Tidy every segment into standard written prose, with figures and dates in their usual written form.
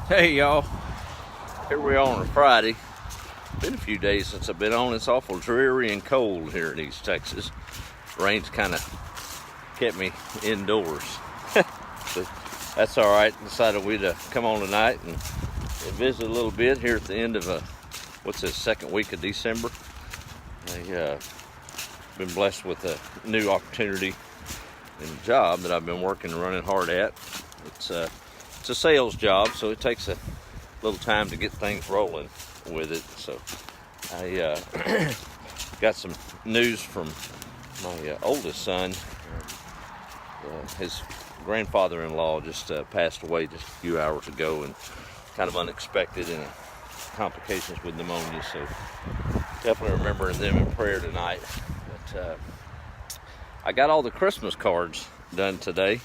Hey y'all, here we are on a Friday. Been a few days since I've been on. It's awful dreary and cold here in East Texas. Rain's kind of kept me indoors. But that's all right. Decided we'd come on tonight and visit a little bit here at the end of what's this, second week of December. I've been blessed with a new opportunity and job that I've been working and running hard at. It's a sales job, so it takes a little time to get things rolling with it. So I got some news from my oldest son. His grandfather-in-law just passed away just a few hours ago, and kind of unexpected, and complications with pneumonia. So definitely remembering them in prayer tonight. But I got all the Christmas cards done today,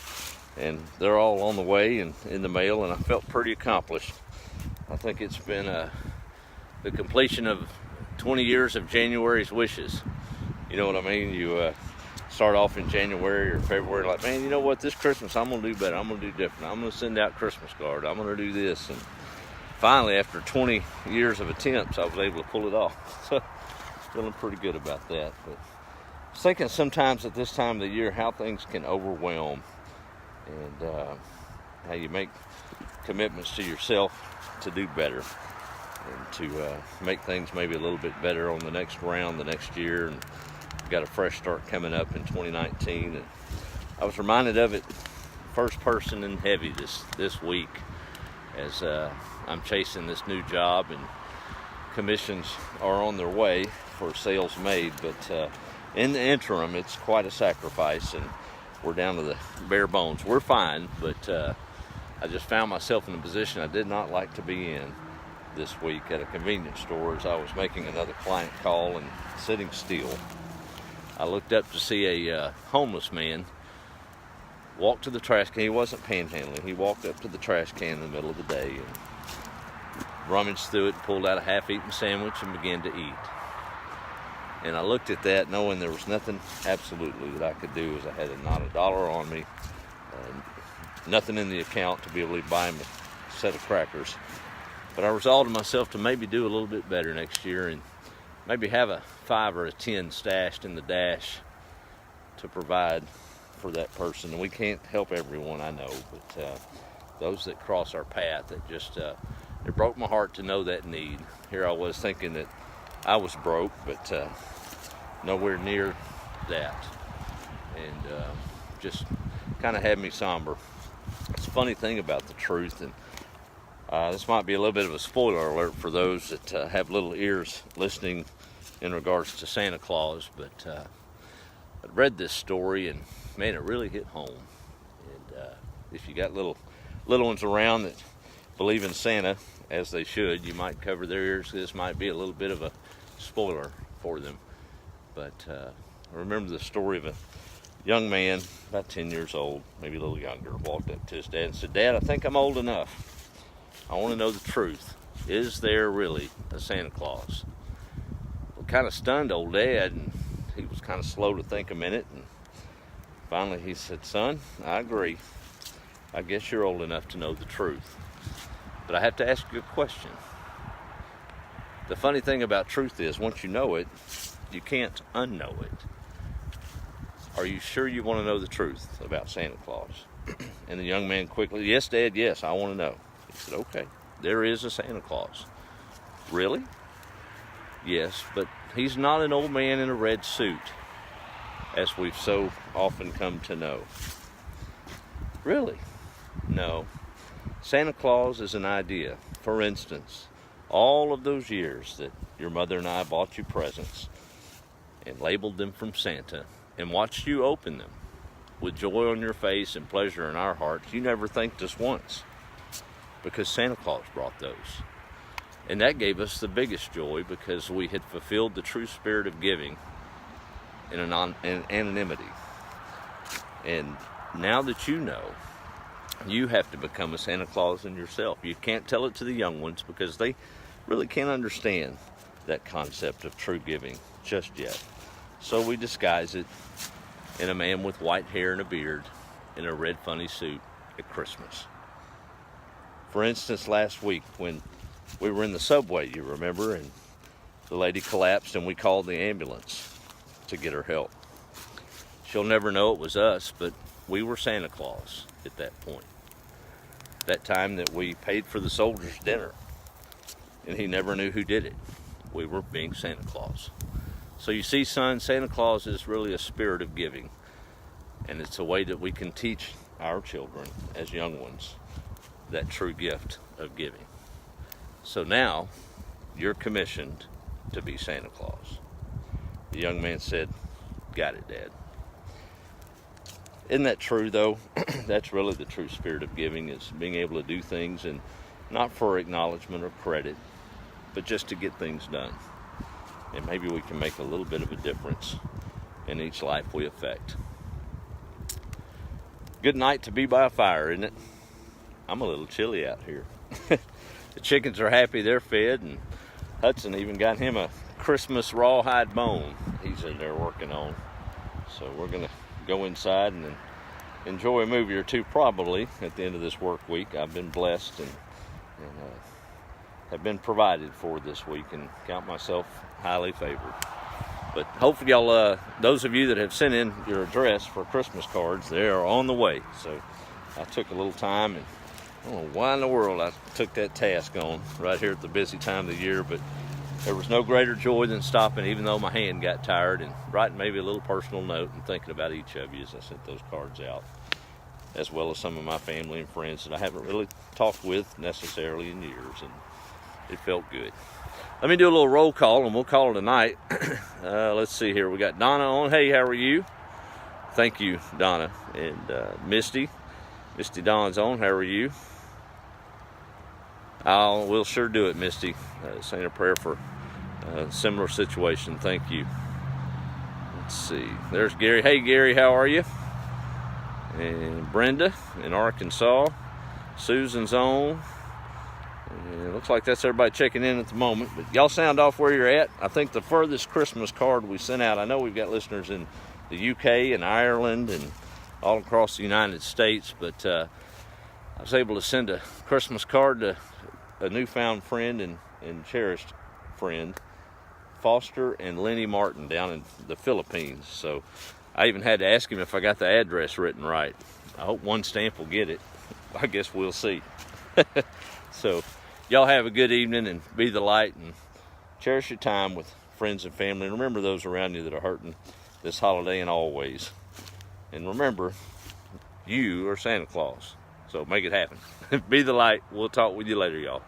and they're all on the way and in the mail, and I felt pretty accomplished. I think it's been the completion of 20 years of January's wishes. You know what I mean? You start off in January or February like, man, you know what, this Christmas I'm going to do better. I'm going to do different. I'm going to send out Christmas cards. I'm going to do this. And finally, after 20 years of attempts, I was able to pull it off. So feeling pretty good about that. But I was thinking sometimes at this time of the year how things can overwhelm, and how you make commitments to yourself to do better and to make things maybe a little bit better on the next round, the next year. And we've got a fresh start coming up in 2019. And I was reminded of it first person and heavy this week as I'm chasing this new job, and commissions are on their way for sales made. But in the interim, it's quite a sacrifice, and we're down to the bare bones. We're fine, but I just found myself in a position I did not like to be in this week at a convenience store as I was making another client call and sitting still. I looked up to see a homeless man walk to the trash can. He wasn't panhandling. He walked up to the trash can in the middle of the day and rummaged through it, pulled out a half-eaten sandwich, and began to eat. And I looked at that knowing there was nothing absolutely that I could do, as I had not a dollar on me, nothing in the account to be able to buy him a set of crackers. But I resolved myself to maybe do a little bit better next year, and maybe have a 5 or a 10 stashed in the dash to provide for that person. And we can't help everyone, I know, but those that cross our path, it just it broke my heart to know that need. Here I was thinking that I was broke, but nowhere near that, and just kind of had me somber. It's a funny thing about the truth, and this might be a little bit of a spoiler alert for those that have little ears listening in regards to Santa Claus, but I read this story, and man, it really hit home. And if you got little ones around that believe in Santa, as they should, you might cover their ears. This might be a little bit of a spoiler for them. But I remember the story of a young man, about 10 years old, maybe a little younger, walked up to his dad and said, "Dad, I think I'm old enough. I want to know the truth. Is there really a Santa Claus?" Well, kind of stunned old dad, and he was kind of slow to think a minute, and finally he said, "Son, I agree. I guess you're old enough to know the truth. But I have to ask you a question. The funny thing about truth is, once you know it, you can't unknow it. Are you sure you want to know the truth about Santa Claus?" And the young man quickly, "Yes, Dad, yes, I want to know." He said, "Okay, there is a Santa Claus." "Really?" "Yes, but he's not an old man in a red suit, as we've so often come to know." "Really?" "No. Santa Claus is an idea. For instance, all of those years that your mother and I bought you presents and labeled them from Santa and watched you open them with joy on your face and pleasure in our hearts, you never thanked us once, because Santa Claus brought those. And that gave us the biggest joy, because we had fulfilled the true spirit of giving in anonymity. And now that you know, you have to become a Santa Claus in yourself. You can't tell it to the young ones, because they really can't understand that concept of true giving just yet. So we disguise it in a man with white hair and a beard in a red funny suit at Christmas. For instance, last week when we were in the subway, you remember, and the lady collapsed and we called the ambulance to get her help. She'll never know it was us, but we were Santa Claus at that point. That time that we paid for the soldiers' dinner, and he never knew who did it. We were being Santa Claus. So you see, son, Santa Claus is really a spirit of giving, and it's a way that we can teach our children as young ones that true gift of giving. So now you're commissioned to be Santa Claus. The young man said, "Got it, Dad." Isn't that true, though? That's really the true spirit of giving, is being able to do things, and not for acknowledgement or credit, but just to get things done. And maybe we can make a little bit of a difference in each life we affect. Good night to be by a fire, isn't it? I'm a little chilly out here. The chickens are happy they're fed, and Hudson even got him a Christmas rawhide bone he's in there working on. So we're going to go inside and then enjoy a movie or two probably at the end of this work week. I've been blessed and have been provided for this week, and count myself highly favored. But hopefully y'all, those of you that have sent in your address for Christmas cards, they are on the way. So I took a little time, and I don't know why in the world I took that task on right here at the busy time of the year, but there was no greater joy than stopping, even though my hand got tired, and writing maybe a little personal note and thinking about each of you as I sent those cards out, as well as some of my family and friends that I haven't really talked with necessarily in years, and it felt good. Let me do a little roll call, and we'll call it a night. Let's see here. We got Donna on. Hey, how are you? Thank you, Donna. And Misty Dawn's on. How are you? We'll sure do it, Misty. Saying a prayer for a similar situation. Thank you. Let's see. There's Gary. Hey, Gary, how are you? And Brenda in Arkansas. Susan's on. And it looks like that's everybody checking in at the moment. But y'all sound off where you're at. I think the furthest Christmas card we sent out, I know we've got listeners in the UK and Ireland and all across the United States, but I was able to send a Christmas card to a newfound friend and cherished friend, Foster and Lenny Martin, down in the Philippines. So I even had to ask him if I got the address written right. I hope one stamp will get it. I guess we'll see. So y'all have a good evening, and be the light, and cherish your time with friends and family. And remember those around you that are hurting this holiday and always. And remember, you are Santa Claus. So make it happen. Be the light. We'll talk with you later, y'all.